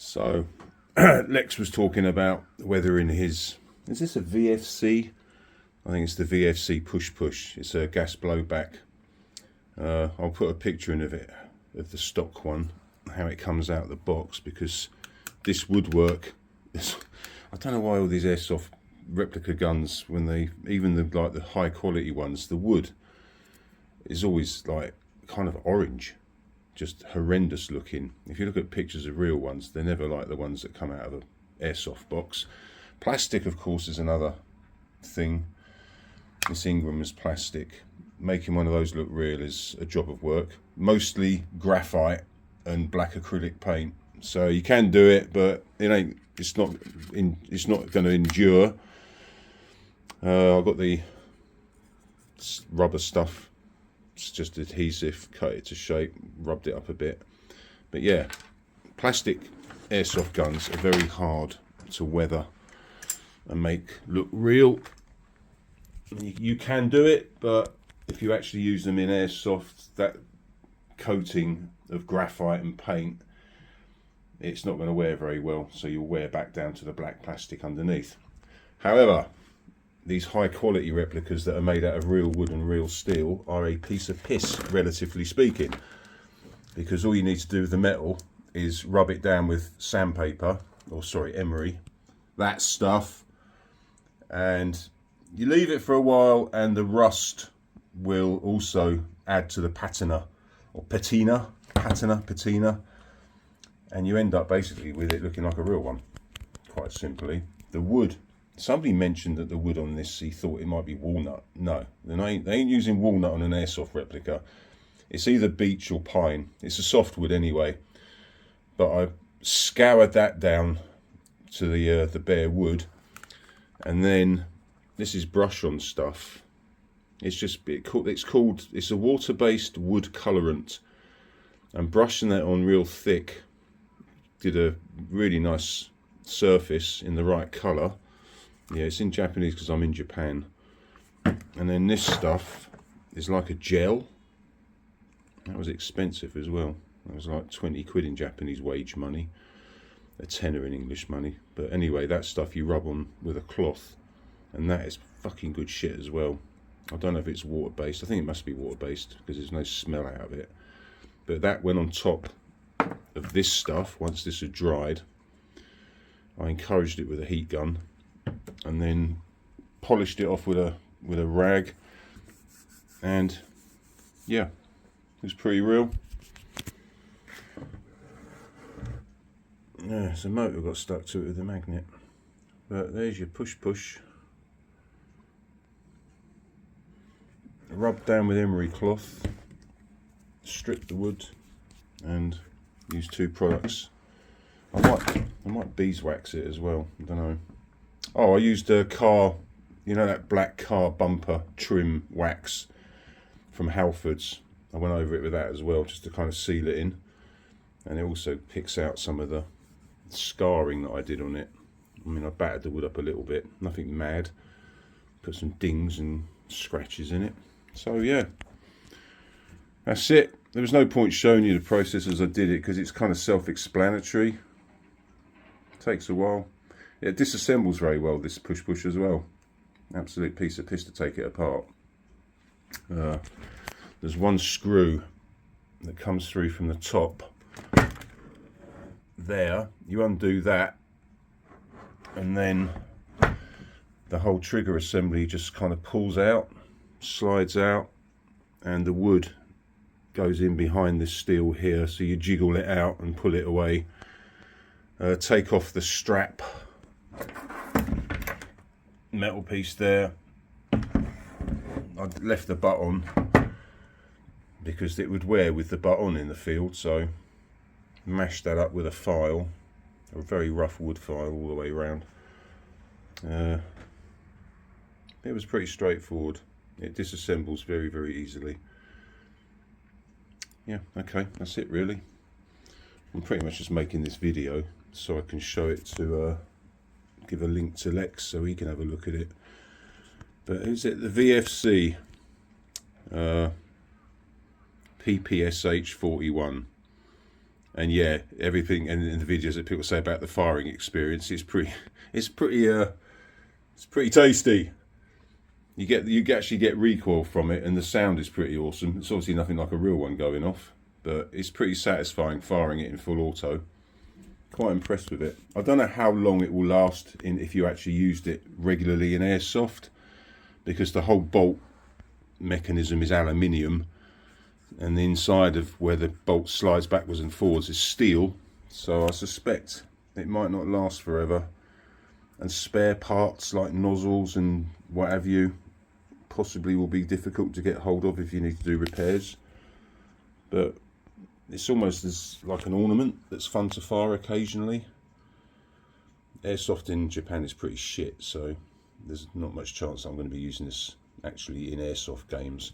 So Lex was talking about whether in his, is this a VFC? I think it's the VFC push. It's a gas blowback. I'll put a picture in of it, of the stock one, how it comes out of the box, because this woodwork is, I don't know why all these airsoft replica guns, when they, even the like the high quality ones, the wood is always like kind of orange, just horrendous looking. If you look at pictures of real ones, they're never like the ones that come out of an airsoft box. Plastic, of course, is another thing. This Ingram is plastic. Making one of those look real is a job of work. Mostly graphite and black acrylic paint. So you can do it, but it ain't. It's not going to endure. I've got the rubber stuff. It's just adhesive. Cut it to shape. Rubbed it up a bit. But yeah, plastic airsoft guns are very hard to weather and make look real. You can do it, but if you actually use them in airsoft, that coating of graphite and paint, it's not going to wear very well, so you'll wear back down to the black plastic underneath. However, these high quality replicas that are made out of real wood and real steel are a piece of piss, relatively speaking, because all you need to do with the metal is rub it down with sandpaper, or sorry, emery, that stuff, and you leave it for a while, and the rust will also add to the patina, or patina, and you end up basically with it looking like a real one, quite simply. The wood, somebody mentioned that the wood on this, he thought it might be walnut. No, they ain't using walnut on an airsoft replica. It's either beech or pine. It's a softwood anyway, but I scoured that down to the bare wood, and then this is brush on stuff. It's a water-based wood colorant, and brushing that on real thick did a really nice surface in the right color. Yeah, it's in Japanese because I'm in Japan. And then this stuff is like a gel. That was expensive as well. That was like 20 quid in Japanese wage money, a tenner in English money. But anyway, that stuff you rub on with a cloth, and that is fucking good shit as well. I don't know if it's water based. I think it must be water based because there's no smell out of it. But that went on top of this stuff once this had dried. I encouraged it with a heat gun and then polished it off with a rag, and yeah, it was pretty real. Yeah, it's a motor got stuck to it with a magnet. But there's your push. Rub down with emery cloth, strip the wood, and use two products. I might beeswax it as well. I don't know. Oh, I used a car, you know, that black car bumper trim wax from Halfords. I went over it with that as well, just to kind of seal it in, and it also picks out some of the scarring that I did on it. I mean, I battered the wood up a little bit, nothing mad. Put some dings and scratches in it. So yeah, that's it. There was no point showing you the process as I did it, because it's kind of self-explanatory. It takes a while. It disassembles very well, this push as well. Absolute piece of piss to take it apart. There's one screw that comes through from the top there. You undo that, and then the whole trigger assembly just kind of pulls out, slides out, and the wood goes in behind this steel here, so you jiggle it out and pull it away. Take off the strap, metal piece there. I left the butt on because it would wear with the butt on in the field, so mashed that up with a file, a very rough wood file all the way around. It was pretty straightforward. It disassembles very easily. Yeah, okay, that's it really. I'm pretty much just making this video so I can show it to, give a link to Lex so he can have a look at it. But is it the VFC PPSH 41? And yeah, everything and in the videos that people say about the firing experience, it's pretty tasty. You actually get recoil from it, and the sound is pretty awesome. It's obviously nothing like a real one going off, but it's pretty satisfying firing it in full auto. Quite impressed with it. I don't know how long it will last if you actually used it regularly in airsoft, because the whole bolt mechanism is aluminium, and the inside of where the bolt slides backwards and forwards is steel, so I suspect it might not last forever. And spare parts like nozzles and what have you possibly will be difficult to get hold of if you need to do repairs. But it's almost as like an ornament that's fun to fire occasionally. Airsoft in Japan is pretty shit, so there's not much chance I'm going to be using this actually in airsoft games.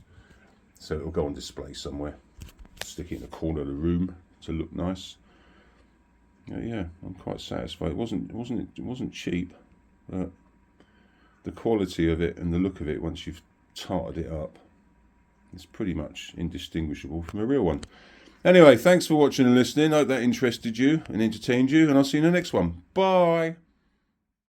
So it'll go on display somewhere. Stick it in the corner of the room to look nice. Yeah, I'm quite satisfied. It wasn't cheap, but the quality of it and the look of it, once you've tarted it up, it's pretty much indistinguishable from a real one. Anyway, thanks for watching and listening. I hope that interested you and entertained you, and I'll see you in the next one. Bye.